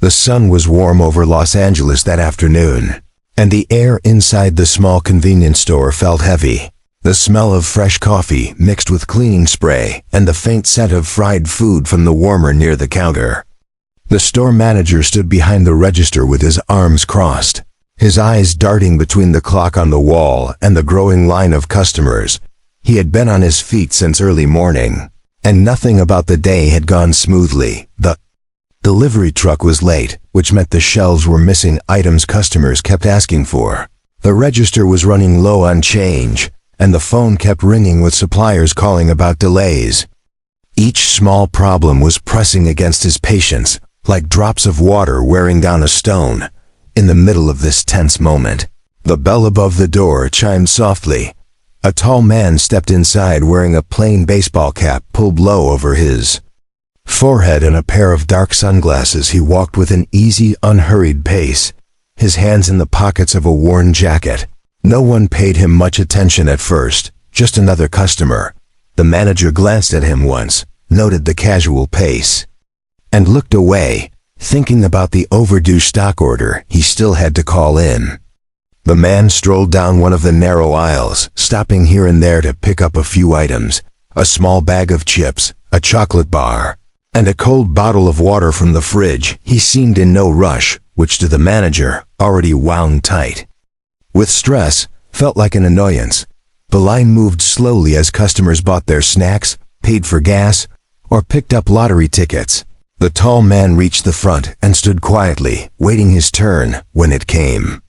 The sun was warm over Los Angeles that afternoon, and the air inside the small convenience store felt heavy. The smell of fresh coffee mixed with cleaning spray and the faint scent of fried food from the warmer near the counter. The store manager stood behind the register with his arms crossed, his eyes darting between the clock on the wall and the growing line of customers. He had been on his feet since early morning, and nothing about the day had gone smoothly. The delivery truck was late, which meant the shelves were missing items customers kept asking for. The register was running low on change, and the phone kept ringing with suppliers calling about delays. Each small problem was pressing against his patience, like drops of water wearing down a stone. In the middle of this tense moment, the bell above the door chimed softly. A tall man stepped inside wearing a plain baseball cap pulled low over his forehead and a pair of dark sunglasses. He walked with an easy, unhurried pace, his hands in the pockets of a worn jacket. No one paid him much attention at first, just another customer. The manager glanced at him once, noted the casual pace, and looked away, thinking about the overdue stock order he still had to call in. The man strolled down one of the narrow aisles, stopping here and there to pick up a few items, a small bag of chips, a chocolate bar, and a cold bottle of water from the fridge. He seemed in no rush, which to the manager, already wound tight with stress, felt like an annoyance. The line moved slowly as customers bought their snacks, paid for gas, or picked up lottery tickets. The tall man reached the front and stood quietly, waiting his turn when it came.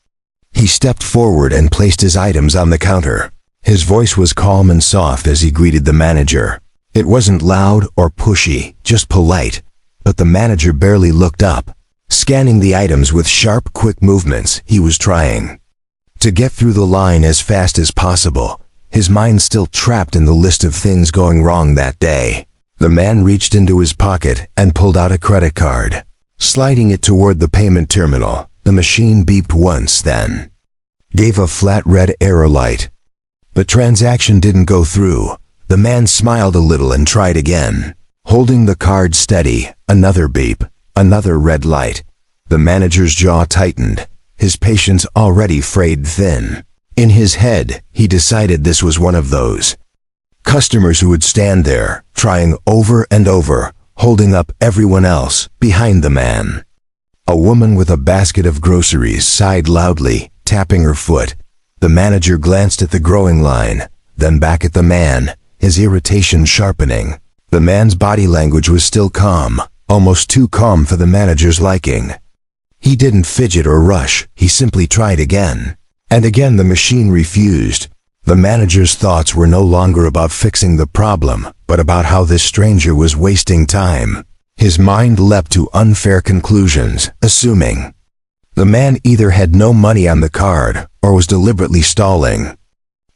He stepped forward and placed his items on the counter. His voice was calm and soft as he greeted the manager. It wasn't loud or pushy, just polite, but the manager barely looked up, scanning the items with sharp, quick movements. He was trying to get through the line as fast as possible, his mind still trapped in the list of things going wrong that day. The man reached into his pocket and pulled out a credit card. Sliding it toward the payment terminal, the machine beeped once, then gave a flat red error light. The transaction didn't go through. The man smiled a little and tried again. Holding the card steady, another beep, another red light. The manager's jaw tightened, his patience already frayed thin. In his head, he decided this was one of those customers who would stand there, trying over and over, holding up everyone else behind the man. A woman with a basket of groceries sighed loudly, tapping her foot. The manager glanced at the growing line, then back at the man, his irritation sharpening. The man's body language was still calm, almost too calm for the manager's liking. He didn't fidget or rush, he simply tried again. And again the machine refused. The manager's thoughts were no longer about fixing the problem, but about how this stranger was wasting time. His mind leapt to unfair conclusions, assuming the man either had no money on the card or was deliberately stalling.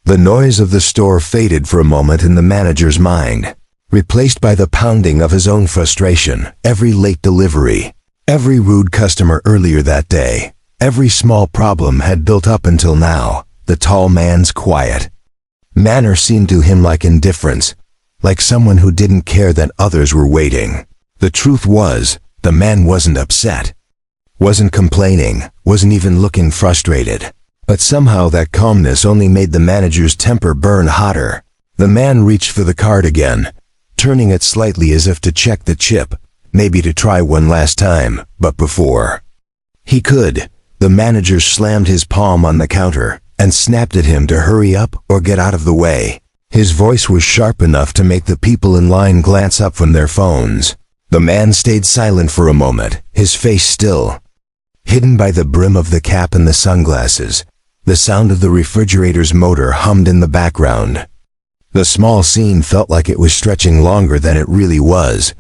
The noise of the store faded for a moment in the manager's mind, replaced by the pounding of his own frustration. Every late delivery, every rude customer earlier that day, every small problem had built up until now. The tall man's quiet manner seemed to him like indifference, like someone who didn't care that others were waiting. The truth was, the man wasn't upset, wasn't complaining, wasn't even looking frustrated. But somehow that calmness only made the manager's temper burn hotter. The man reached for the card again, turning it slightly as if to check the chip, maybe to try one last time. But before he could, the manager slammed his palm on the counter and snapped at him to hurry up or get out of the way. His voice was sharp enough to make the people in line glance up from their phones. The man stayed silent for a moment, his face still, hidden by the brim of the cap and the sunglasses. The sound of the refrigerator's motor hummed in the background. The small scene felt like it was stretching longer than it really was.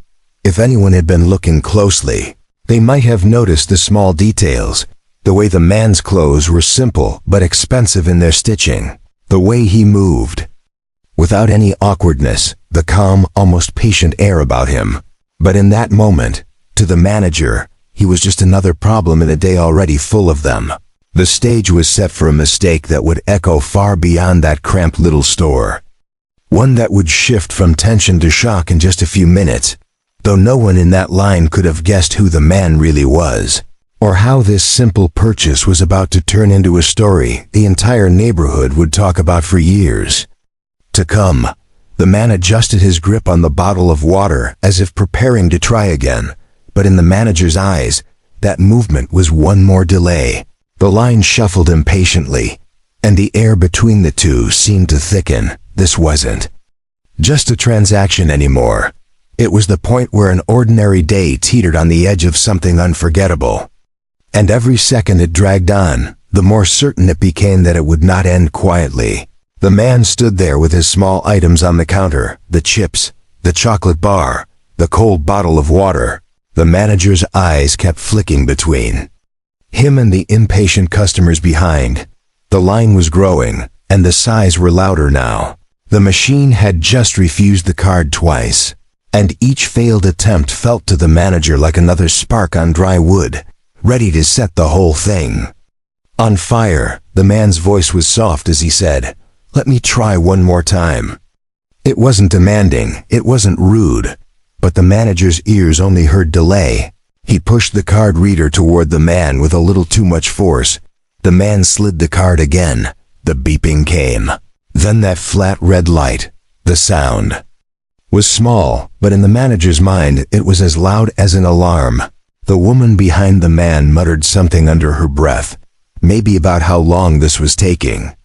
If anyone had been looking closely, they might have noticed the small details. The way the man's clothes were simple but expensive in their stitching. The way he moved, without any awkwardness, the calm, almost patient air about him. But in that moment, to the manager, he was just another problem in a day already full of them. The stage was set for a mistake that would echo far beyond that cramped little store. One that would shift from tension to shock in just a few minutes. though no one in that line could have guessed who the man really was, or how this simple purchase was about to turn into a story the entire neighborhood would talk about for years to come. The man adjusted his grip on the bottle of water as if preparing to try again, but in the manager's eyes, that movement was one more delay. The line shuffled impatiently, and the air between the two seemed to thicken. This wasn't just a transaction anymore. It was the point where an ordinary day teetered on the edge of something unforgettable. And every second it dragged on, the more certain it became that it would not end quietly. The man stood there with his small items on the counter, the chips, the chocolate bar, the cold bottle of water. The manager's eyes kept flicking between him and the impatient customers behind. The line was growing, and the sighs were louder now. The machine had just refused the card twice, and each failed attempt felt to the manager like another spark on dry wood, ready to set the whole thing on fire. The man's voice was soft as he said, "Let me try one more time." It wasn't demanding, it wasn't rude, but the manager's ears only heard delay. He pushed the card reader toward the man with a little too much force. The man slid the card again. The beeping came. Then that flat red light. The sound was small, but in the manager's mind it was as loud as an alarm. The woman behind the man muttered something under her breath, maybe about how long this was taking.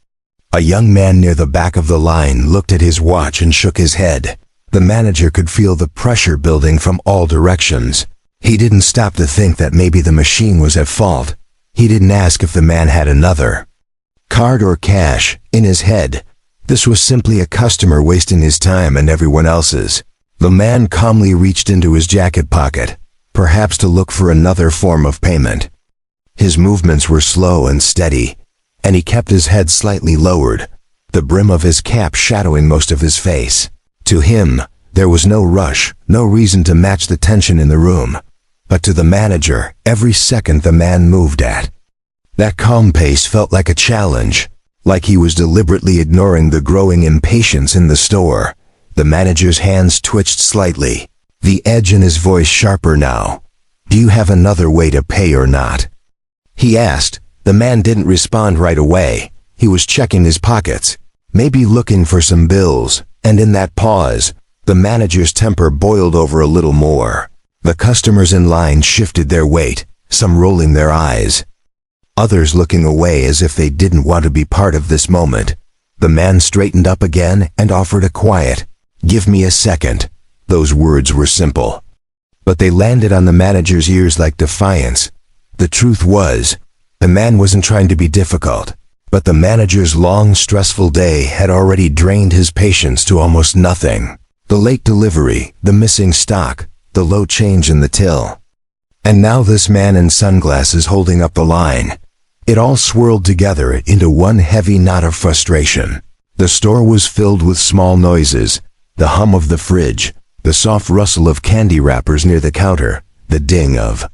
A young man near the back of the line looked at his watch and shook his head. The manager could feel the pressure building from all directions. He didn't stop to think that maybe the machine was at fault. He didn't ask if the man had another card or cash. In his head, this was simply a customer wasting his time and everyone else's. The man calmly reached into his jacket pocket, perhaps to look for another form of payment. His movements were slow and steady, and he kept his head slightly lowered, the brim of his cap shadowing most of his face. To him, there was no rush, no reason to match the tension in the room. But to the manager, every second the man moved at that calm pace felt like a challenge, like he was deliberately ignoring the growing impatience in the store. The manager's hands twitched slightly, the edge in his voice sharper now. "Do you have another way to pay or not?" he asked. The man didn't respond right away. He was checking his pockets, maybe looking for some bills, and in that pause, the manager's temper boiled over a little more. The customers in line shifted their weight, some rolling their eyes, others looking away as if they didn't want to be part of this moment. The man straightened up again and offered a quiet, "Give me a second." Those words were simple, but they landed on the manager's ears like defiance. The truth was, the man wasn't trying to be difficult, but the manager's long, stressful day had already drained his patience to almost nothing. The late delivery, the missing stock, the low change in the till. And now this man in sunglasses holding up the line. It all swirled together into one heavy knot of frustration. The store was filled with small noises, the hum of the fridge, the soft rustle of candy wrappers near the counter, the ding of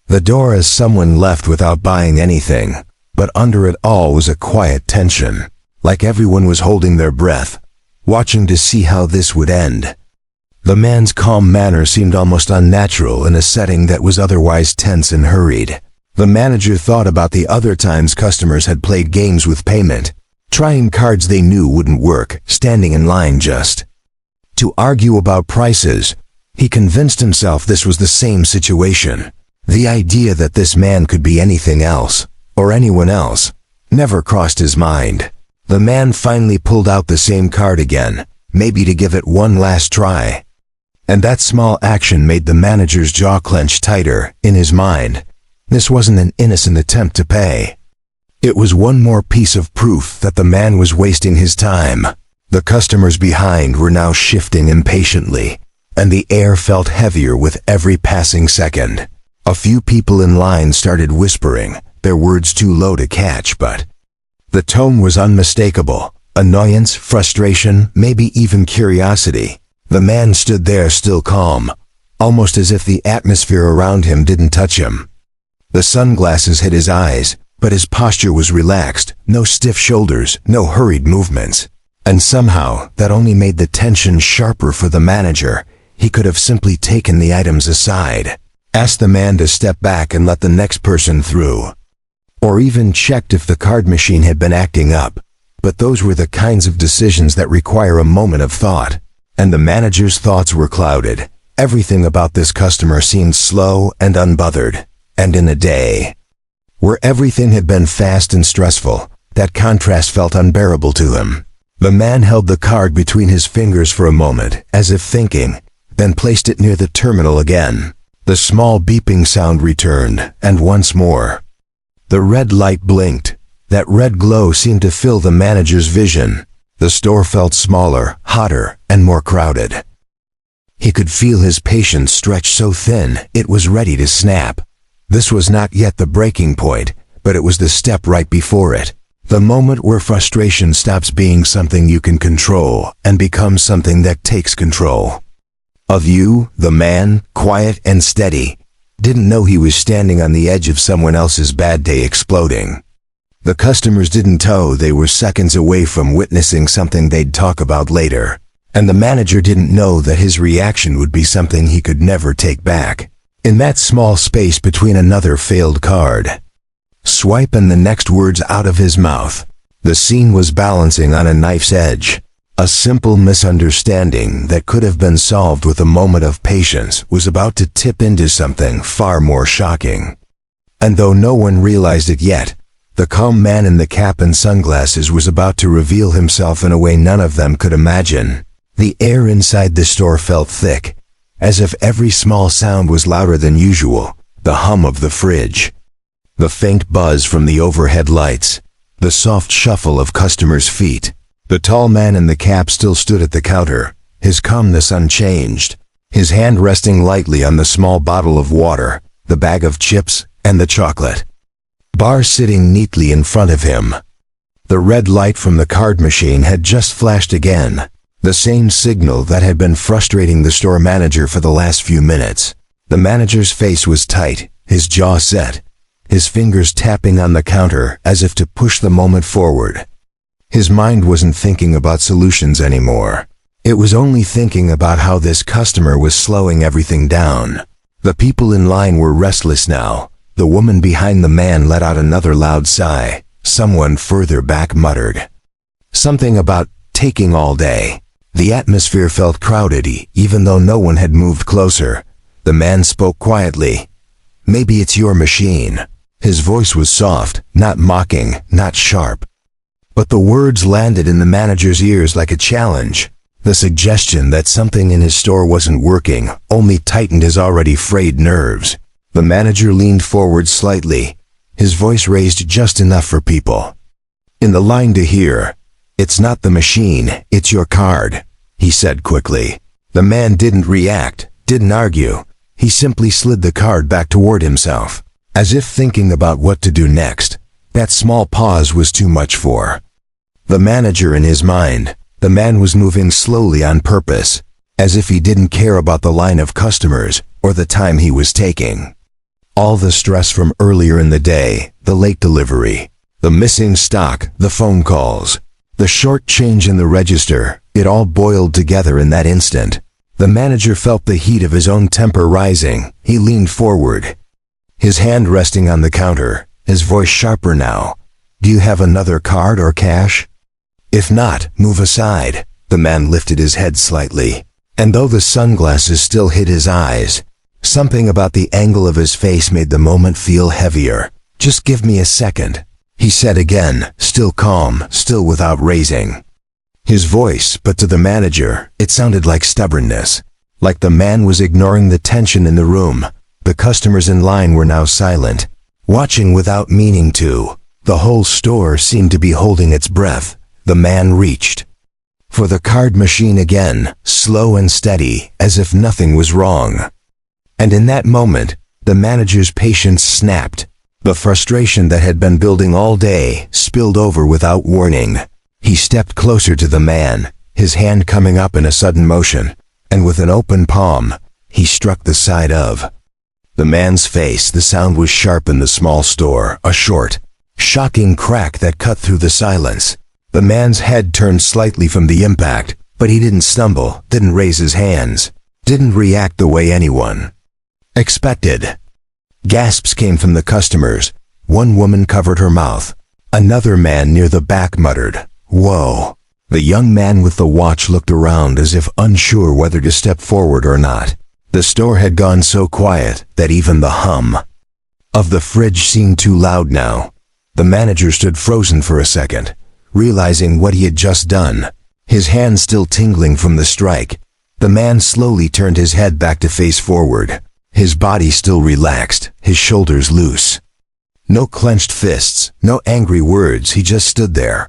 the door as someone left without buying anything. But under it all was a quiet tension, like everyone was holding their breath, watching to see how this would end. The man's calm manner seemed almost unnatural in a setting that was otherwise tense and hurried. The manager thought about the other times customers had played games with payment, trying cards they knew wouldn't work, standing in line just to argue about prices. He convinced himself this was the same situation. The idea that this man could be anything else, or anyone else, never crossed his mind. The man finally pulled out the same card again, maybe to give it one last try. And that small action made the manager's jaw clench tighter. In his mind, this wasn't an innocent attempt to pay. It was one more piece of proof that the man was wasting his time. The customers behind were now shifting impatiently, and the air felt heavier with every passing second. A few people in line started whispering, their words too low to catch, but the tone was unmistakable. Annoyance, frustration, maybe even curiosity. The man stood there still calm, almost as if the atmosphere around him didn't touch him. The sunglasses hid his eyes, but his posture was relaxed, no stiff shoulders, no hurried movements. And somehow, that only made the tension sharper for the manager. He could have simply taken the items aside, asked the man to step back and let the next person through, or even checked if the card machine had been acting up. But those were the kinds of decisions that require a moment of thought, and the manager's thoughts were clouded. Everything about this customer seemed slow and unbothered, and in a day where everything had been fast and stressful, that contrast felt unbearable to him. The man held the card between his fingers for a moment, as if thinking, then placed it near the terminal again. The small beeping sound returned, and once more. The red light blinked. That red glow seemed to fill the manager's vision. The store felt smaller, hotter, and more crowded. He could feel his patience stretch so thin it was ready to snap. This was not yet the breaking point, but it was the step right before it. The moment where frustration stops being something you can control and becomes something that takes control of you. The man, quiet and steady, didn't know he was standing on the edge of someone else's bad day exploding. The customers didn't know they were seconds away from witnessing something they'd talk about later, and the manager didn't know that his reaction would be something he could never take back. In that small space between another failed card swipe and the next words out of his mouth, the scene was balancing on a knife's edge. A simple misunderstanding that could have been solved with a moment of patience was about to tip into something far more shocking. And though no one realized it yet, the calm man in the cap and sunglasses was about to reveal himself in a way none of them could imagine. The air inside the store felt thick, as if every small sound was louder than usual. The hum of the fridge, the faint buzz from the overhead lights, the soft shuffle of customers' feet. The tall man in the cap still stood at the counter, his calmness unchanged, his hand resting lightly on the small bottle of water, the bag of chips, and the chocolate bar sitting neatly in front of him. The red light from the card machine had just flashed again, the same signal that had been frustrating the store manager for the last few minutes. The manager's face was tight, his jaw set, his fingers tapping on the counter as if to push the moment forward. His mind wasn't thinking about solutions anymore. It was only thinking about how this customer was slowing everything down. The people in line were restless now. The woman behind the man let out another loud sigh. Someone further back muttered something about taking all day. The atmosphere felt crowded, even though no one had moved closer. The man spoke quietly. "Maybe it's your machine." His voice was soft, not mocking, not sharp. But the words landed in the manager's ears like a challenge. The suggestion that something in his store wasn't working only tightened his already frayed nerves. The manager leaned forward slightly, his voice raised just enough for people in the line to hear. "It's not the machine, it's your card," he said quickly. The man didn't react, didn't argue. He simply slid the card back toward himself, as if thinking about what to do next. That small pause was too much for the manager in his mind. The man was moving slowly on purpose, as if he didn't care about the line of customers or the time he was taking. All the stress from earlier in the day, the late delivery, the missing stock, the phone calls, the short change in the register, it all boiled together in that instant. The manager felt the heat of his own temper rising. He leaned forward, his hand resting on the counter, his voice sharper now. "Do you have another card or cash? If not, move aside." The man lifted his head slightly, and though the sunglasses still hid his eyes, something about the angle of his face made the moment feel heavier. "Just give me a second," he said again, still calm, still without raising his voice, but to the manager, it sounded like stubbornness, like the man was ignoring the tension in the room. The customers in line were now silent, watching without meaning to. The whole store seemed to be holding its breath. The man reached for the card machine again, slow and steady, as if nothing was wrong. And in that moment, the manager's patience snapped. The frustration that had been building all day spilled over without warning. He stepped closer to the man, his hand coming up in a sudden motion, and with an open palm, he struck the side of the man's face. The sound was sharp in the small store, a short, shocking crack that cut through the silence. The man's head turned slightly from the impact, but he didn't stumble, didn't raise his hands. didn't react the way anyone expected. Gasps came from the customers. One woman covered her mouth. Another man near the back muttered, "Whoa." The young man with the watch looked around as if unsure whether to step forward or not. The store had gone so quiet that even the hum of the fridge seemed too loud now. The manager stood frozen for a second, realizing what he had just done, his hands still tingling from the strike. The man slowly turned his head back to face forward, his body still relaxed, his shoulders loose. No clenched fists, no angry words, he just stood there,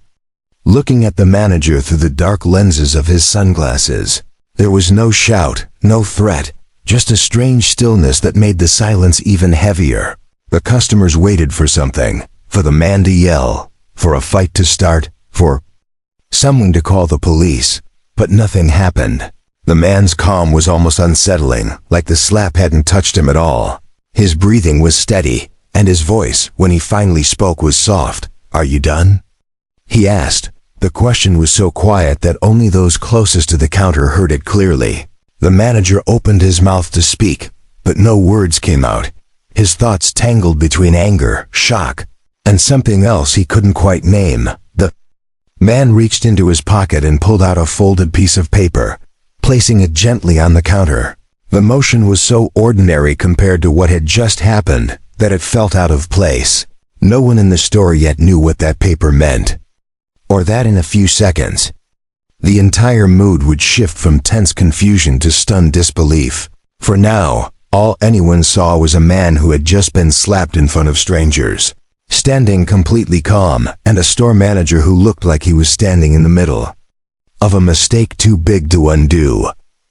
looking at the manager through the dark lenses of his sunglasses. There was no shout, no threat, just a strange stillness that made the silence even heavier. The customers waited for something, for the man to yell, for a fight to start, for someone to call the police. But nothing happened. The man's calm was almost unsettling, like the slap hadn't touched him at all. His breathing was steady, and his voice, when he finally spoke, was soft. "Are you done?" he asked. The question was so quiet that only those closest to the counter heard it clearly. The manager opened his mouth to speak, but no words came out. His thoughts tangled between anger, shock, and something else he couldn't quite name. The man reached into his pocket and pulled out a folded piece of paper, placing it gently on the counter. The motion was so ordinary compared to what had just happened that it felt out of place. No one in the store yet knew what that paper meant, or that in a few seconds, the entire mood would shift from tense confusion to stunned disbelief. For now, all anyone saw was a man who had just been slapped in front of strangers, standing completely calm, and a store manager who looked like he was standing in the middle of a mistake too big to undo.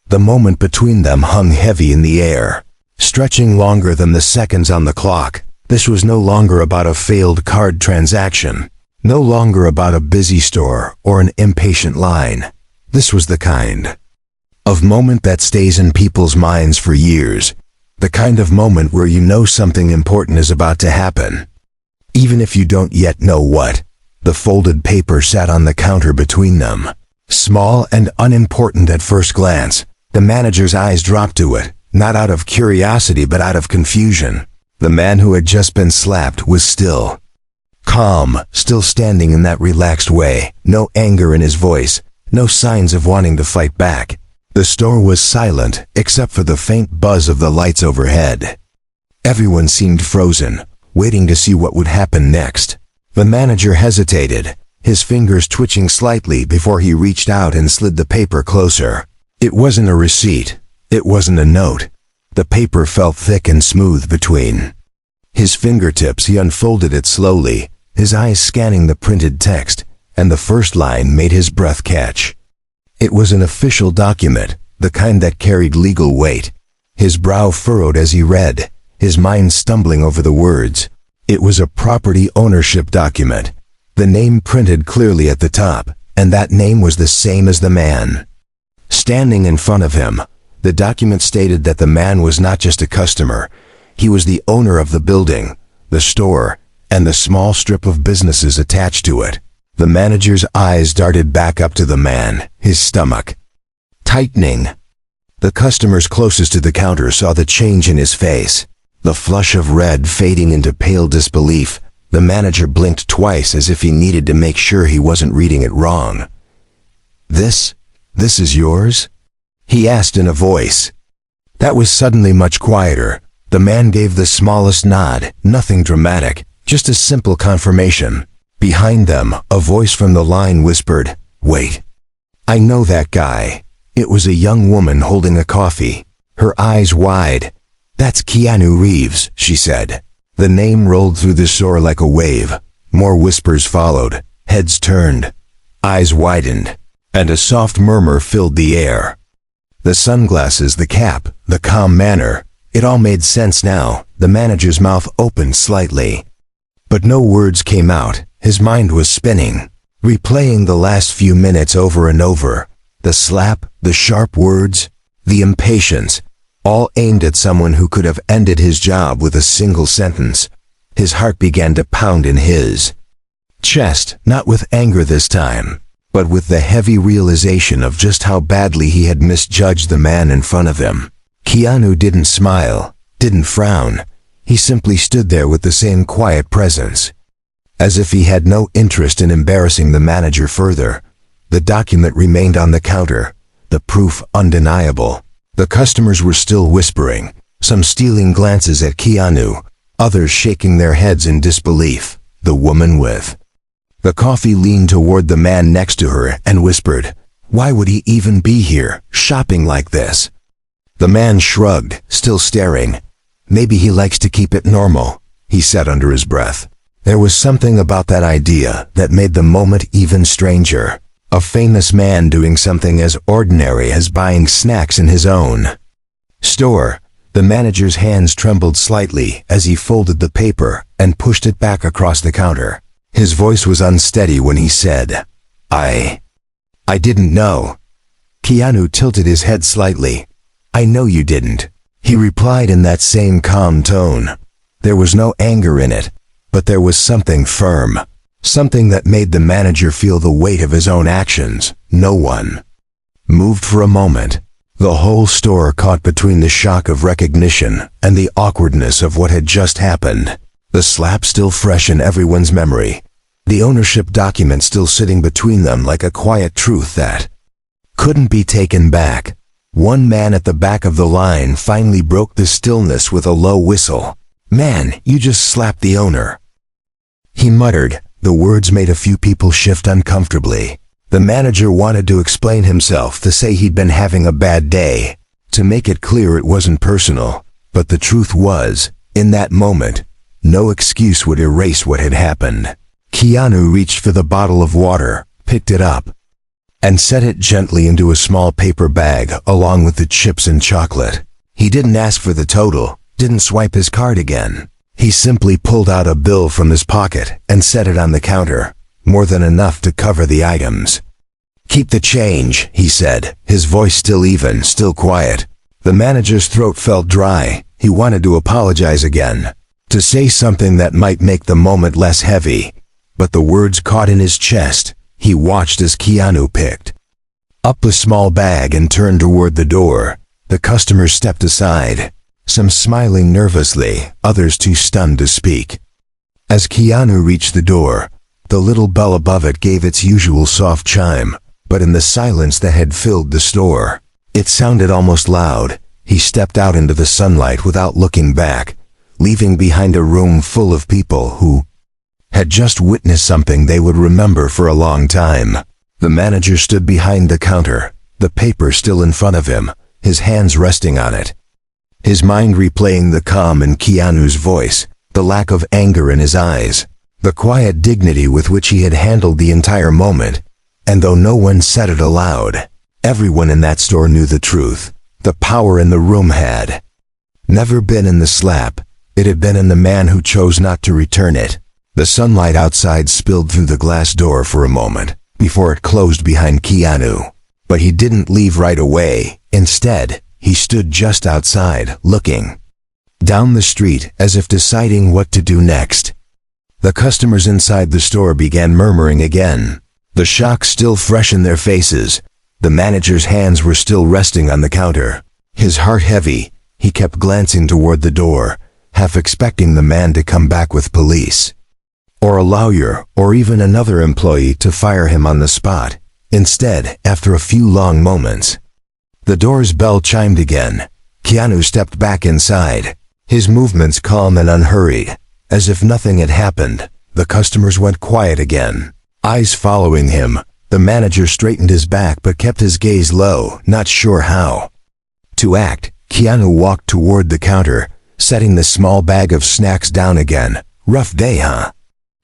The moment between them hung heavy in the air, stretching longer than the seconds on the clock. This was no longer about a failed card transaction, no longer about a busy store or an impatient line. This was the kind of moment that stays in people's minds for years, the kind of moment where you know something important is about to happen, even if you don't yet know what. The folded paper sat on the counter between them, small and unimportant at first glance. The manager's eyes dropped to it, not out of curiosity but out of confusion. The man who had just been slapped was still calm, still standing in that relaxed way, no anger in his voice, no signs of wanting to fight back. The store was silent, except for the faint buzz of the lights overhead. Everyone seemed frozen, waiting to see what would happen next. The manager hesitated, his fingers twitching slightly before he reached out and slid the paper closer. It wasn't a receipt. It wasn't a note. The paper felt thick and smooth between his fingertips. He unfolded it slowly, his eyes scanning the printed text, and the first line made his breath catch. It was an official document, the kind that carried legal weight. His brow furrowed as he read, his mind stumbling over the words. It was a property ownership document, the name printed clearly at the top, and that name was the same as the man standing in front of him. The document stated that the man was not just a customer. He was the owner of the building, the store, and the small strip of businesses attached to it. The manager's eyes darted back up to the man, his stomach tightening. The customers closest to the counter saw the change in his face, the flush of red fading into pale disbelief. The manager blinked twice as if he needed to make sure he wasn't reading it wrong. This is yours?" he asked in a voice that was suddenly much quieter. The man gave the smallest nod, nothing dramatic, just a simple confirmation. Behind them, a voice from the line whispered, "Wait. I know that guy." It was a young woman holding a coffee, her eyes wide. "That's Keanu Reeves," she said. The name rolled through the store like a wave. More whispers followed, heads turned, eyes widened, and a soft murmur filled the air. The sunglasses, the cap, the calm manner, it all made sense now. The manager's mouth opened slightly, but no words came out. His mind was spinning, replaying the last few minutes over and over. The slap, the sharp words, the impatience, all aimed at someone who could have ended his job with a single sentence. His heart began to pound in his chest, not with anger this time, but with the heavy realization of just how badly he had misjudged the man in front of him. Keanu didn't smile, didn't frown. He simply stood there with the same quiet presence, as if he had no interest in embarrassing the manager further. The document remained on the counter, the proof undeniable. The customers were still whispering, some stealing glances at Keanu, others shaking their heads in disbelief. The woman with the coffee leaned toward the man next to her and whispered, "Why would he even be here, shopping like this?" The man shrugged, still staring. "Maybe he likes to keep it normal," he said under his breath. There was something about that idea that made the moment even stranger. A famous man doing something as ordinary as buying snacks in his own store. The manager's hands trembled slightly as he folded the paper and pushed it back across the counter. His voice was unsteady when he said, I didn't know." Keanu tilted his head slightly. "I know you didn't," he replied in that same calm tone. There was no anger in it, but there was something firm, something that made the manager feel the weight of his own actions. No one moved for a moment. The whole store caught between the shock of recognition and the awkwardness of what had just happened. The slap still fresh in everyone's memory, the ownership document still sitting between them like a quiet truth that couldn't be taken back. One man at the back of the line finally broke the stillness with a low whistle. "Man, you just slapped the owner," he muttered. The words made a few people shift uncomfortably. The manager wanted to explain himself, to say he'd been having a bad day, to make it clear it wasn't personal. But the truth was, in that moment, no excuse would erase what had happened. Keanu reached for the bottle of water, picked it up, and set it gently into a small paper bag along with the chips and chocolate. He didn't ask for the total, didn't swipe his card again. He simply pulled out a bill from his pocket and set it on the counter, more than enough to cover the items. "Keep the change," he said, his voice still even, still quiet. The manager's throat felt dry. He wanted to apologize again, to say something that might make the moment less heavy, but the words caught in his chest. He watched as Keanu picked up the small bag and turned toward the door. The customers stepped aside, some smiling nervously, others too stunned to speak. As Keanu reached the door, the little bell above it gave its usual soft chime, but in the silence that had filled the store, it sounded almost loud. He stepped out into the sunlight without looking back, leaving behind a room full of people who had just witnessed something they would remember for a long time. The manager stood behind the counter, the paper still in front of him, his hands resting on it, his mind replaying the calm in Keanu's voice, the lack of anger in his eyes, the quiet dignity with which he had handled the entire moment. And though no one said it aloud, everyone in that store knew the truth. The power in the room had never been in the slap, it had been in the man who chose not to return it. The sunlight outside spilled through the glass door for a moment, before it closed behind Keanu. But he didn't leave right away. Instead, he stood just outside, looking down the street as if deciding what to do next. The customers inside the store began murmuring again, the shock still fresh in their faces. The manager's hands were still resting on the counter. His heart heavy, he kept glancing toward the door, half expecting the man to come back with police, or a lawyer, or even another employee to fire him on the spot. Instead, after a few long moments, the door's bell chimed again. Keanu stepped back inside, his movements calm and unhurried, as if nothing had happened. The customers went quiet again, eyes following him. The manager straightened his back but kept his gaze low, not sure how to act. Keanu walked toward the counter, setting the small bag of snacks down again. "Rough day, huh?"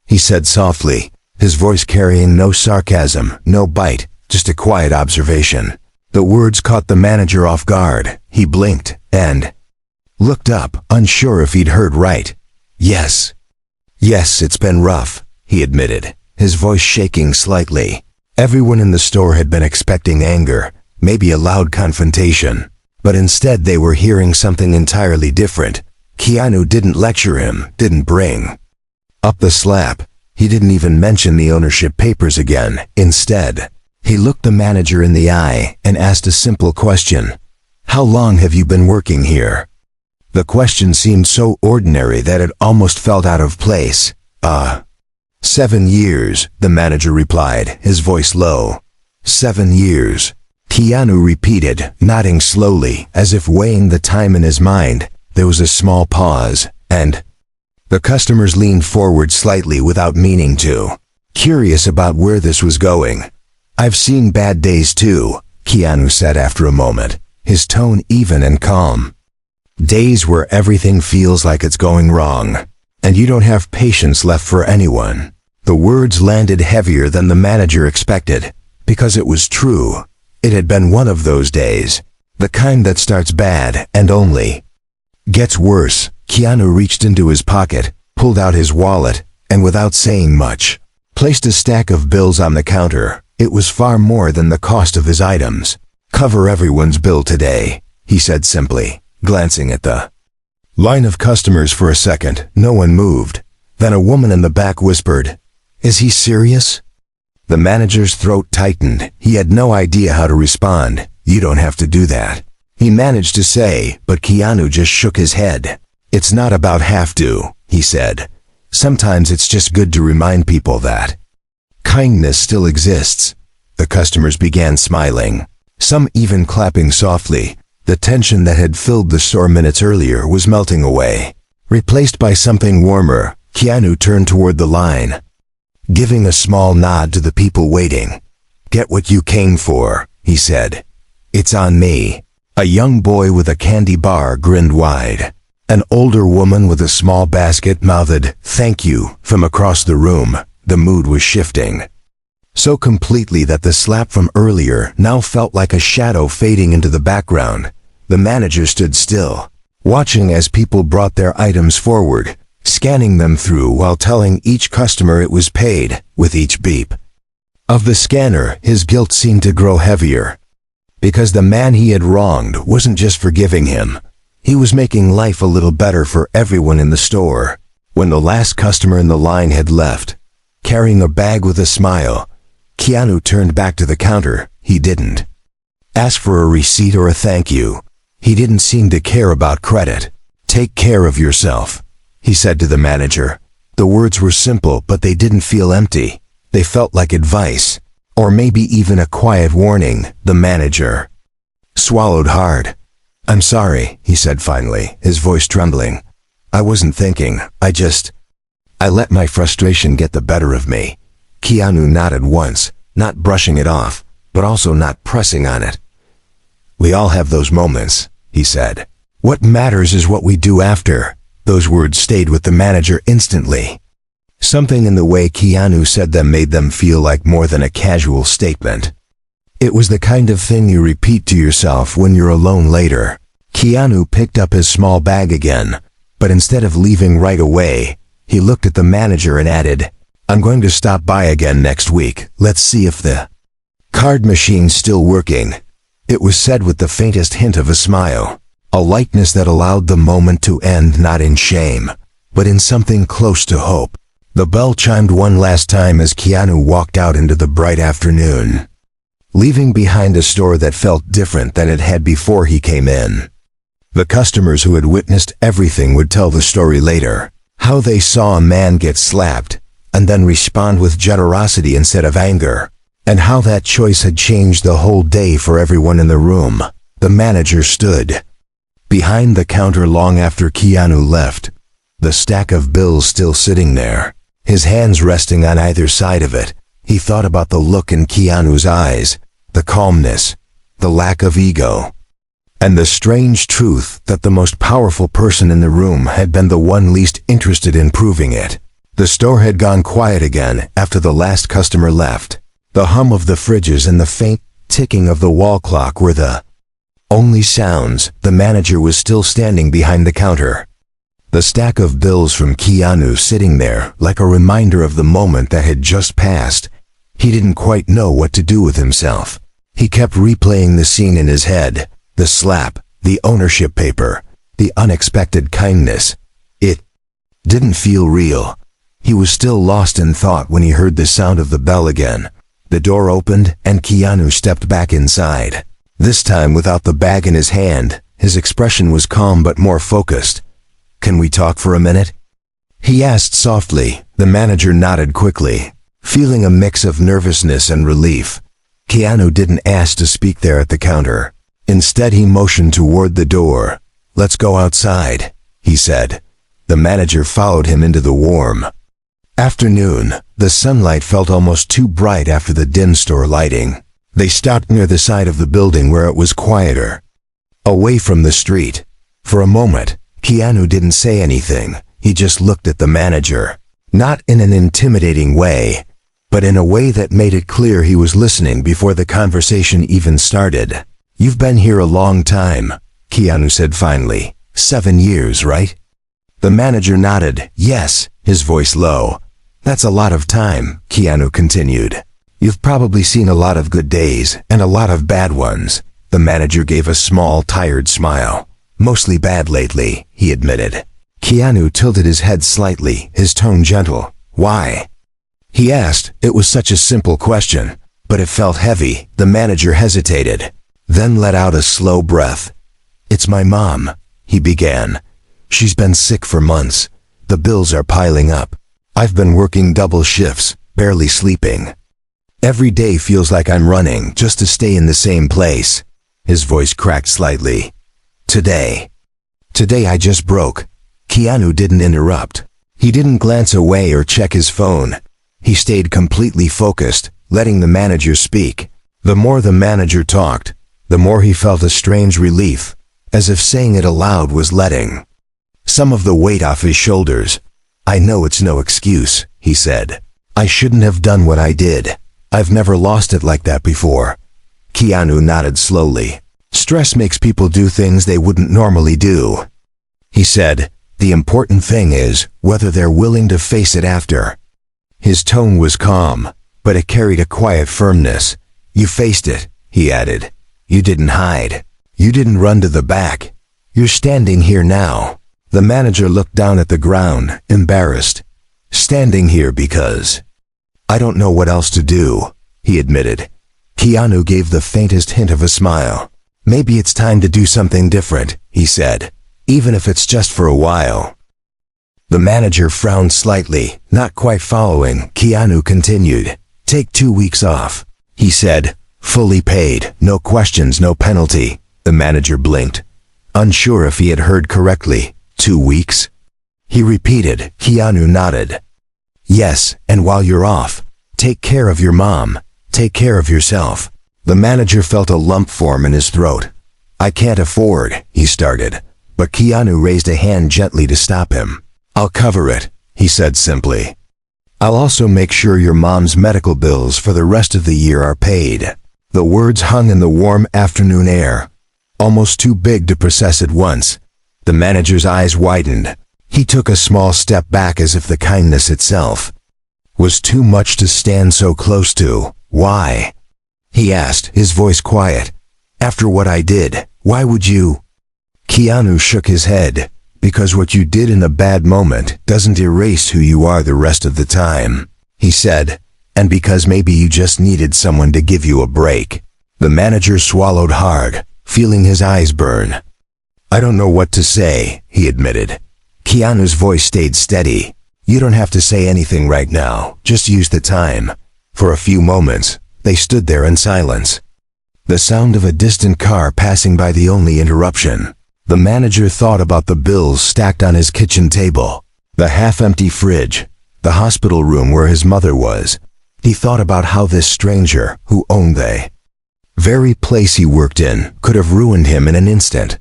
he said softly, his voice carrying no sarcasm, no bite, just a quiet observation. The words caught the manager off guard. He blinked and looked up, unsure if he'd heard right. Yes, it's been rough," he admitted, his voice shaking slightly. Everyone in the store had been expecting anger, maybe a loud confrontation, but instead they were hearing something entirely different. Keanu didn't lecture him, didn't bring up the slap. He didn't even mention the ownership papers again. Instead, He looked the manager in the eye and asked a simple question. "How long have you been working here?" The question seemed so ordinary that it almost felt out of place. 7 years, the manager replied, his voice low. 7 years. Keanu repeated, nodding slowly, as if weighing the time in his mind. There was a small pause, and the customers leaned forward slightly without meaning to, curious about where this was going. "I've seen bad days too," Keanu said after a moment, his tone even and calm. "Days where everything feels like it's going wrong, and you don't have patience left for anyone." The words landed heavier than the manager expected, because it was true. It had been one of those days, the kind that starts bad and only gets worse. Keanu reached into his pocket, pulled out his wallet, and without saying much, placed a stack of bills on the counter. It was far more than the cost of his items. "Cover everyone's bill today," he said simply, glancing at the line of customers for a second. No one moved. Then a woman in the back whispered, "Is he serious?" The manager's throat tightened. He had no idea how to respond. "You don't have to do that," he managed to say, but Keanu just shook his head. "It's not about have to," he said. "Sometimes it's just good to remind people that kindness still exists." The customers began smiling, some even clapping softly. The tension that had filled the store minutes earlier was melting away, replaced by something warmer. Keanu turned toward the line, giving a small nod to the people waiting. "Get what you came for," he said. "It's on me." A young boy with a candy bar grinned wide. An older woman with a small basket mouthed, "Thank you," from across the room. The mood was shifting so completely that the slap from earlier now felt like a shadow fading into the background. The manager stood still, watching as people brought their items forward, scanning them through while telling each customer it was paid. With each beep of the scanner, his guilt seemed to grow heavier, because the man he had wronged wasn't just forgiving him. He was making life a little better for everyone in the store. When the last customer in the line had left, carrying a bag with a smile, Keanu turned back to the counter. He didn't ask for a receipt or a thank you. He didn't seem to care about credit. "Take care of yourself," he said to the manager. The words were simple, but they didn't feel empty. They felt like advice, or maybe even a quiet warning. The manager swallowed hard. "I'm sorry," he said finally, his voice trembling. "I wasn't thinking. I let my frustration get the better of me." Keanu nodded once, not brushing it off, but also not pressing on it. "We all have those moments," he said. "What matters is what we do after." Those words stayed with the manager instantly. Something in the way Keanu said them made them feel like more than a casual statement. It was the kind of thing you repeat to yourself when you're alone later. Keanu picked up his small bag again, but instead of leaving right away, he looked at the manager and added, "I'm going to stop by again next week. Let's see if the card machine's still working." It was said with the faintest hint of a smile, a lightness that allowed the moment to end not in shame, but in something close to hope. The bell chimed one last time as Keanu walked out into the bright afternoon, leaving behind a store that felt different than it had before he came in. The customers who had witnessed everything would tell the story later, how they saw a man get slapped and then respond with generosity instead of anger, and how that choice had changed the whole day for everyone in the room. The manager stood behind the counter long after Keanu left, the stack of bills still sitting there, his hands resting on either side of it. He thought about the look in Keanu's eyes, the calmness, the lack of ego, and the strange truth that the most powerful person in the room had been the one least interested in proving it. The store had gone quiet again after the last customer left. The hum of the fridges and the faint ticking of the wall clock were the only sounds. The manager was still standing behind the counter, the stack of bills from Keanu sitting there like a reminder of the moment that had just passed. He didn't quite know what to do with himself. He kept replaying the scene in his head, the slap, the ownership paper, the unexpected kindness. It didn't feel real. He was still lost in thought when he heard the sound of the bell again, The door opened and Keanu stepped back inside. This time without the bag in his hand, his expression was calm but more focused. "Can we talk for a minute?" he asked softly. The manager nodded quickly, feeling a mix of nervousness and relief. Keanu didn't ask to speak there at the counter. Instead, he motioned toward the door. "Let's go outside," he said. The manager followed him into the warm afternoon. The sunlight felt almost too bright after the dim store lighting. They stopped near the side of the building where it was quieter, away from the street. For a moment, Keanu didn't say anything. He just looked at the manager. Not in an intimidating way, but in a way that made it clear he was listening before the conversation even started. "You've been here a long time," Keanu said finally. 7 years, right?" The manager nodded. "Yes," his voice low. "That's a lot of time," Keanu continued. "You've probably seen a lot of good days and a lot of bad ones." The manager gave a small, tired smile. "Mostly bad lately," he admitted. Keanu tilted his head slightly, his tone gentle. "Why?" he asked. It was such a simple question, but it felt heavy. The manager hesitated, then let out a slow breath. "It's my mom," he began. "She's been sick for months. The bills are piling up. I've been working double shifts, barely sleeping. Every day feels like I'm running just to stay in the same place." His voice cracked slightly. Today I just broke." Keanu didn't interrupt. He didn't glance away or check his phone. He stayed completely focused, letting the manager speak. The more the manager talked, the more he felt a strange relief, as if saying it aloud was letting some of the weight off his shoulders. "I know it's no excuse," he said. "I shouldn't have done what I did. I've never lost it like that before." Keanu nodded slowly. "Stress makes people do things they wouldn't normally do," he said. "The important thing is whether they're willing to face it after." His tone was calm, but it carried a quiet firmness. "You faced it," he added. "You didn't hide. You didn't run to the back. You're standing here now." The manager looked down at the ground, embarrassed. "Standing here because I don't know what else to do," he admitted. Keanu gave the faintest hint of a smile. "Maybe it's time to do something different," he said, "even if it's just for a while." The manager frowned slightly, not quite following. Keanu continued. "Take 2 weeks off," he said. "Fully paid, no questions, no penalty." The manager blinked, unsure if he had heard correctly. 2 weeks? He repeated. Keanu nodded. "Yes, and while you're off, take care of your mom. Take care of yourself." The manager felt a lump form in his throat. "I can't afford," he started, but Keanu raised a hand gently to stop him. "I'll cover it," he said simply. "I'll also make sure your mom's medical bills for the rest of the year are paid." The words hung in the warm afternoon air, almost too big to process at once. The manager's eyes widened. He took a small step back as if the kindness itself was too much to stand so close to. "Why?" he asked, his voice quiet. "After what I did, why would you?" Keanu shook his head. "Because what you did in a bad moment doesn't erase who you are the rest of the time," he said. "And because maybe you just needed someone to give you a break." The manager swallowed hard, feeling his eyes burn. "I don't know what to say," he admitted. Keanu's voice stayed steady. "You don't have to say anything right now, just use the time." For a few moments, they stood there in silence, the sound of a distant car passing by the only interruption. The manager thought about the bills stacked on his kitchen table, the half-empty fridge, the hospital room where his mother was. He thought about how this stranger, who owned the very place he worked in, could have ruined him in an instant,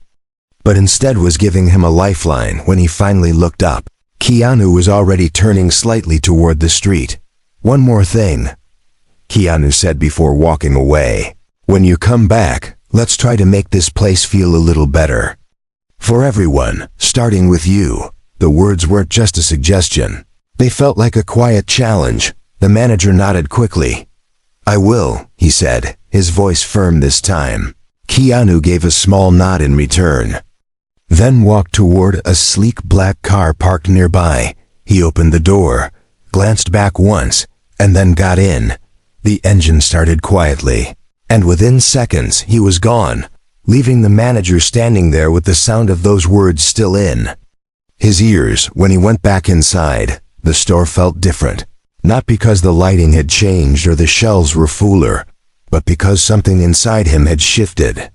but instead was giving him a lifeline. When he finally looked up, Keanu was already turning slightly toward the street. "One more thing," Keanu said before walking away. "When you come back, let's try to make this place feel a little better. For everyone, starting with you." The words weren't just a suggestion. They felt like a quiet challenge. The manager nodded quickly. "I will," he said, his voice firm this time. Keanu gave a small nod in return, then walked toward a sleek black car parked nearby. He opened the door, glanced back once, and then got in. The engine started quietly, and within seconds he was gone, leaving the manager standing there with the sound of those words still in his ears. When he went back inside, the store felt different. Not because the lighting had changed or the shelves were fuller, but because something inside him had shifted.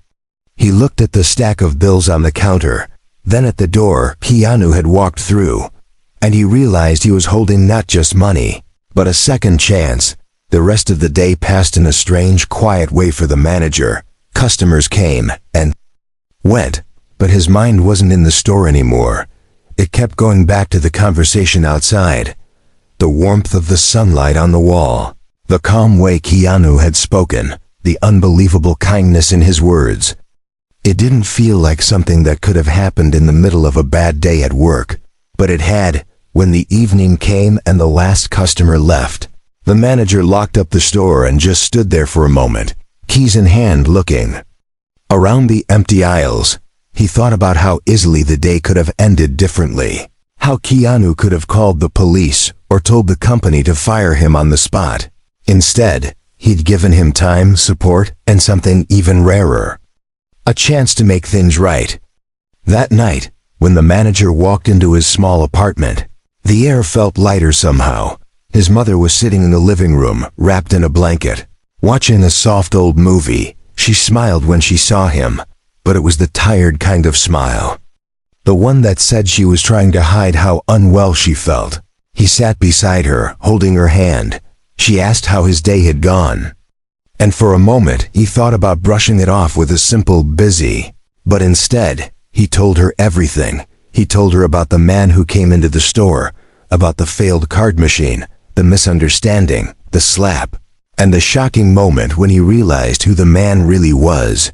He looked at the stack of bills on the counter, then at the door Keanu had walked through, and he realized he was holding not just money, but a second chance. The rest of the day passed in a strange, quiet way for the manager. Customers came and went, but his mind wasn't in the store anymore. It kept going back to the conversation outside, the warmth of the sunlight on the wall, the calm way Keanu had spoken, the unbelievable kindness in his words. It didn't feel like something that could have happened in the middle of a bad day at work, but it had. When the evening came and the last customer left, the manager locked up the store and just stood there for a moment, keys in hand, looking around the empty aisles. He thought about how easily the day could have ended differently, how Keanu could have called the police or told the company to fire him on the spot. Instead, he'd given him time, support, and something even rarer, a chance to make things right. That night, when the manager walked into his small apartment, the air felt lighter somehow. His mother was sitting in the living room, wrapped in a blanket, watching a soft old movie. She smiled when she saw him, but it was the tired kind of smile, the one that said she was trying to hide how unwell she felt. He sat beside her, holding her hand. She asked how his day had gone, and for a moment he thought about brushing it off with a simple busy, but instead, he told her everything. He told her about the man who came into the store, about the failed card machine, the misunderstanding, the slap, and the shocking moment when he realized who the man really was.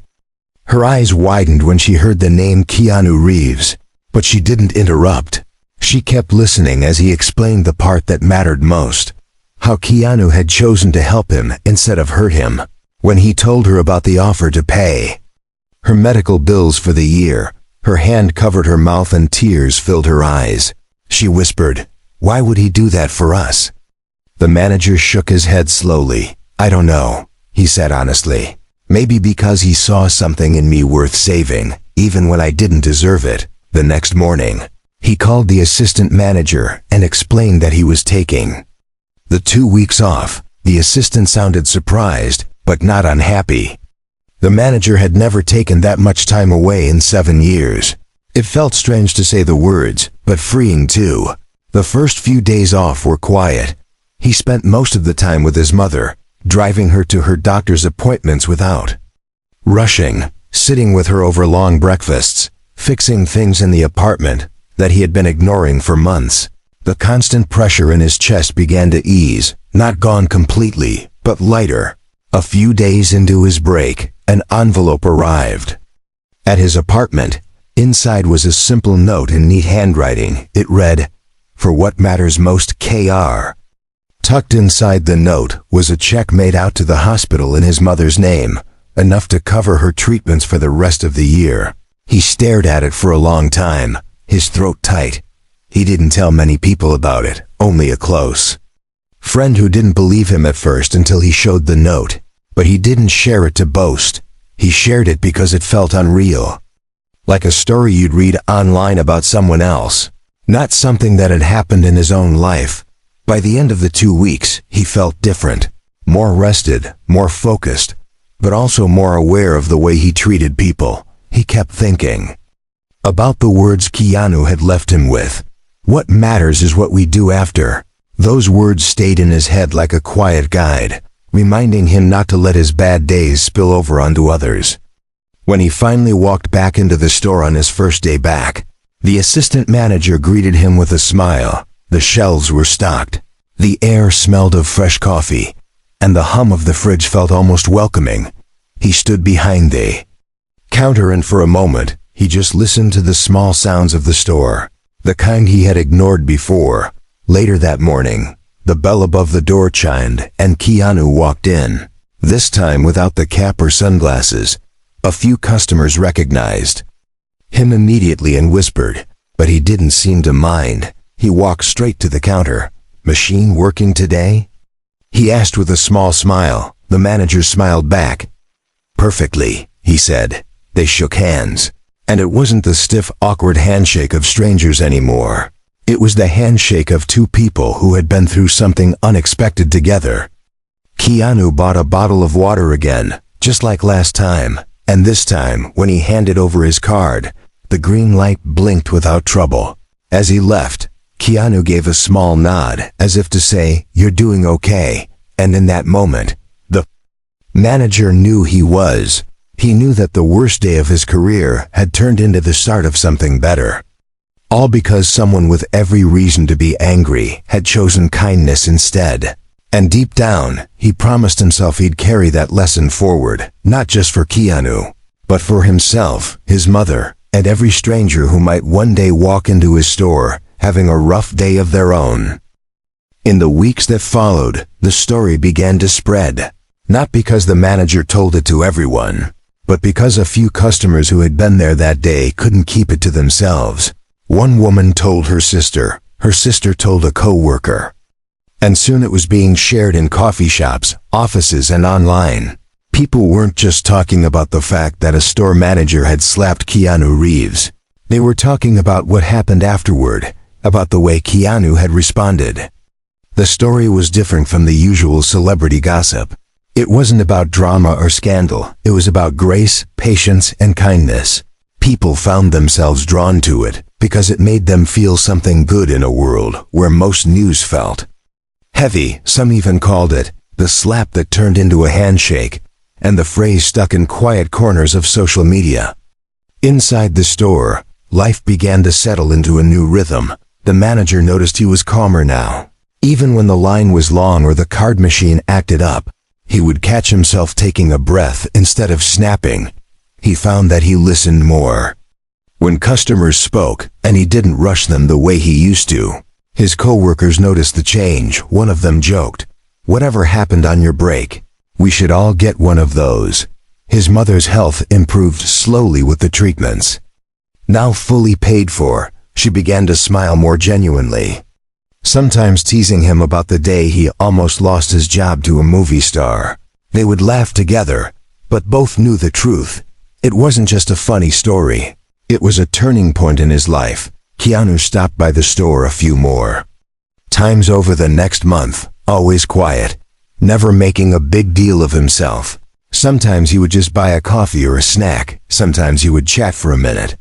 Her eyes widened when she heard the name Keanu Reeves, but she didn't interrupt. She kept listening as he explained the part that mattered most, how Keanu had chosen to help him instead of hurt him. When he told her about the offer to pay her medical bills for the year, her hand covered her mouth and tears filled her eyes. She whispered, "Why would he do that for us?" The manager shook his head slowly. "I don't know," he said honestly. "Maybe because he saw something in me worth saving, even when I didn't deserve it." The next morning, he called the assistant manager and explained that he was taking the 2 weeks off. The assistant sounded surprised, but not unhappy. The manager had never taken that much time away in 7 years. It felt strange to say the words, but freeing too. The first few days off were quiet. He spent most of the time with his mother, driving her to her doctor's appointments without rushing, sitting with her over long breakfasts, fixing things in the apartment that he had been ignoring for months. The constant pressure in his chest began to ease, not gone completely, but lighter. A few days into his break, an envelope arrived at his apartment. Inside was a simple note in neat handwriting. It read, "For what matters most, KR." Tucked inside the note was a check made out to the hospital in his mother's name, enough to cover her treatments for the rest of the year. He stared at it for a long time, his throat tight. He didn't tell many people about it, only a close friend who didn't believe him at first until he showed the note. But he didn't share it to boast. He shared it because it felt unreal. Like a story you'd read online about someone else, not something that had happened in his own life. By the end of the 2 weeks, he felt different, more rested, more focused, but also more aware of the way he treated people. He kept thinking about the words Keanu had left him with. What matters is what we do after. Those words stayed in his head like a quiet guide, reminding him not to let his bad days spill over onto others. When he finally walked back into the store on his first day back, the assistant manager greeted him with a smile. The shelves were stocked. The air smelled of fresh coffee, and the hum of the fridge felt almost welcoming. He stood behind the counter and for a moment, he just listened to the small sounds of the store, the kind he had ignored before. Later that morning, the bell above the door chimed and Keanu walked in, this time without the cap or sunglasses. A few customers recognized him immediately and whispered, but he didn't seem to mind. He walked straight to the counter. "Machine working today?" he asked with a small smile. The manager smiled back. "Perfectly," he said. They shook hands. And it wasn't the stiff, awkward handshake of strangers anymore. It was the handshake of two people who had been through something unexpected together. Keanu bought a bottle of water again, just like last time, and this time, when he handed over his card, the green light blinked without trouble. As he left, Keanu gave a small nod, as if to say, "You're doing okay," and in that moment, the manager knew he was. He knew that the worst day of his career had turned into the start of something better. All because someone with every reason to be angry had chosen kindness instead. And deep down, he promised himself he'd carry that lesson forward, not just for Keanu, but for himself, his mother, and every stranger who might one day walk into his store, having a rough day of their own. In the weeks that followed, the story began to spread, not because the manager told it to everyone, but because a few customers who had been there that day couldn't keep it to themselves. One woman told her sister told a co-worker. And soon it was being shared in coffee shops, offices, and online. People weren't just talking about the fact that a store manager had slapped Keanu Reeves. They were talking about what happened afterward, about the way Keanu had responded. The story was different from the usual celebrity gossip. It wasn't about drama or scandal. It was about grace, patience, and kindness. People found themselves drawn to it because it made them feel something good in a world where most news felt heavy. Some even called it the slap that turned into a handshake, and the phrase stuck in quiet corners of social media. Inside the store, life began to settle into a new rhythm. The manager noticed he was calmer now. Even when the line was long or the card machine acted up, he would catch himself taking a breath instead of snapping. He found that he listened more. When customers spoke, and he didn't rush them the way he used to, his co-workers noticed the change. One of them joked, "Whatever happened on your break? We should all get one of those." His mother's health improved slowly with the treatments. Now fully paid for, she began to smile more genuinely. Sometimes teasing him about the day he almost lost his job to a movie star. They would laugh together, but both knew the truth. It wasn't just a funny story. It was a turning point in his life. Keanu stopped by the store a few more times over the next month, always quiet, never making a big deal of himself. Sometimes he would just buy a coffee or a snack. Sometimes he would chat for a minute,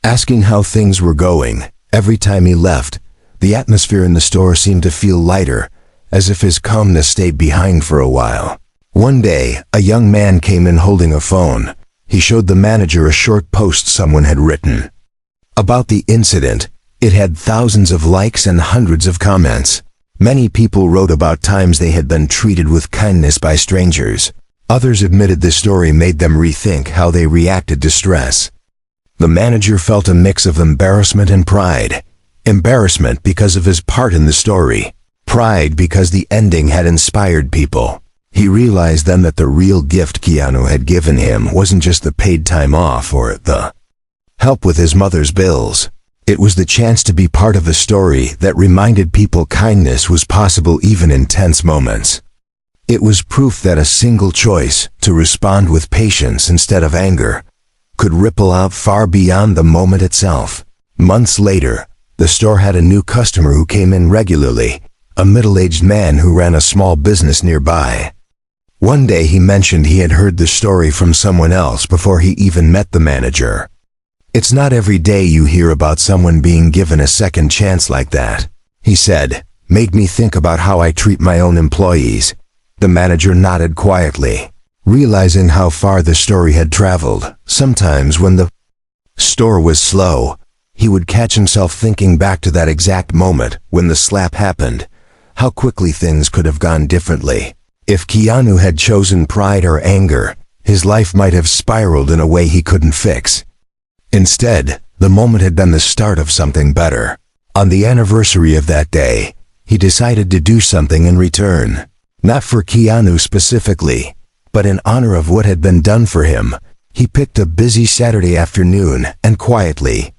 asking how things were going. Every time he left, the atmosphere in the store seemed to feel lighter, as if his calmness stayed behind for a while. One day, a young man came in holding a phone. He showed the manager a short post someone had written about the incident. It had thousands of likes and hundreds of comments. Many people wrote about times they had been treated with kindness by strangers. Others admitted the story made them rethink how they reacted to stress. The manager felt a mix of embarrassment and pride. Embarrassment because of his part in the story. Pride because the ending had inspired people. He realized then that the real gift Keanu had given him wasn't just the paid time off or the help with his mother's bills. It was the chance to be part of a story that reminded people kindness was possible even in tense moments. It was proof that a single choice, to respond with patience instead of anger, could ripple out far beyond the moment itself. Months later, the store had a new customer who came in regularly, a middle-aged man who ran a small business nearby. One day he mentioned he had heard the story from someone else before he even met the manager. "It's not every day you hear about someone being given a second chance like that," he said. "Made me think about how I treat my own employees." The manager nodded quietly, realizing how far the story had traveled. Sometimes when the store was slow, he would catch himself thinking back to that exact moment when the slap happened, how quickly things could have gone differently. If Keanu had chosen pride or anger, his life might have spiraled in a way he couldn't fix. Instead, the moment had been the start of something better. On the anniversary of that day, he decided to do something in return. Not for Keanu specifically, but in honor of what had been done for him. He picked a busy Saturday afternoon and quietly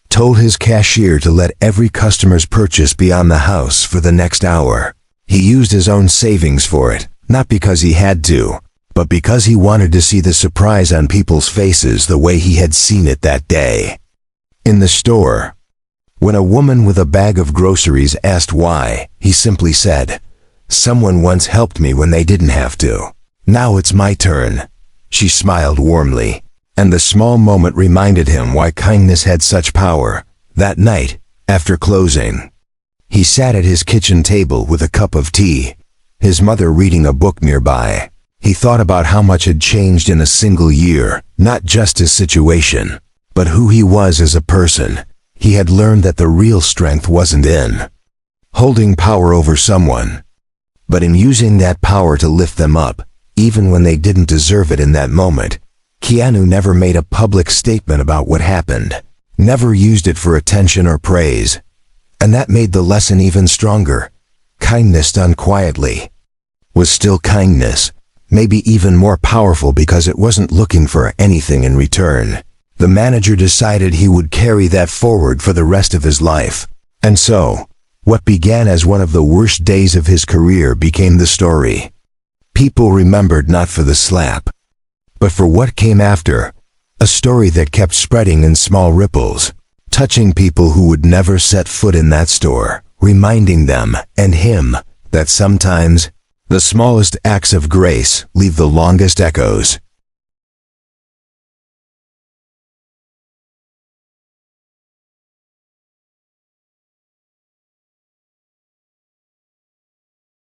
told his cashier to let every customer's purchase be on the house for the next hour. He used his own savings for it, not because he had to, but because he wanted to see the surprise on people's faces the way he had seen it that day. In the store, when a woman with a bag of groceries asked why, he simply said, "Someone once helped me when they didn't have to. Now it's my turn." She smiled warmly, and the small moment reminded him why kindness had such power. That night, after closing, he sat at his kitchen table with a cup of tea, his mother reading a book nearby. He thought about how much had changed in a single year, not just his situation, but who he was as a person. He had learned that the real strength wasn't in holding power over someone, but in using that power to lift them up, even when they didn't deserve it in that moment. Keanu never made a public statement about what happened, never used it for attention or praise. And that made the lesson even stronger. Kindness done quietly was still kindness, maybe even more powerful because it wasn't looking for anything in return. The manager decided he would carry that forward for the rest of his life. And so, what began as one of the worst days of his career became the story people remembered, not for the slap, but for what came after. A story that kept spreading in small ripples, touching people who would never set foot in that store, reminding them, and him, that sometimes the smallest acts of grace leave the longest echoes.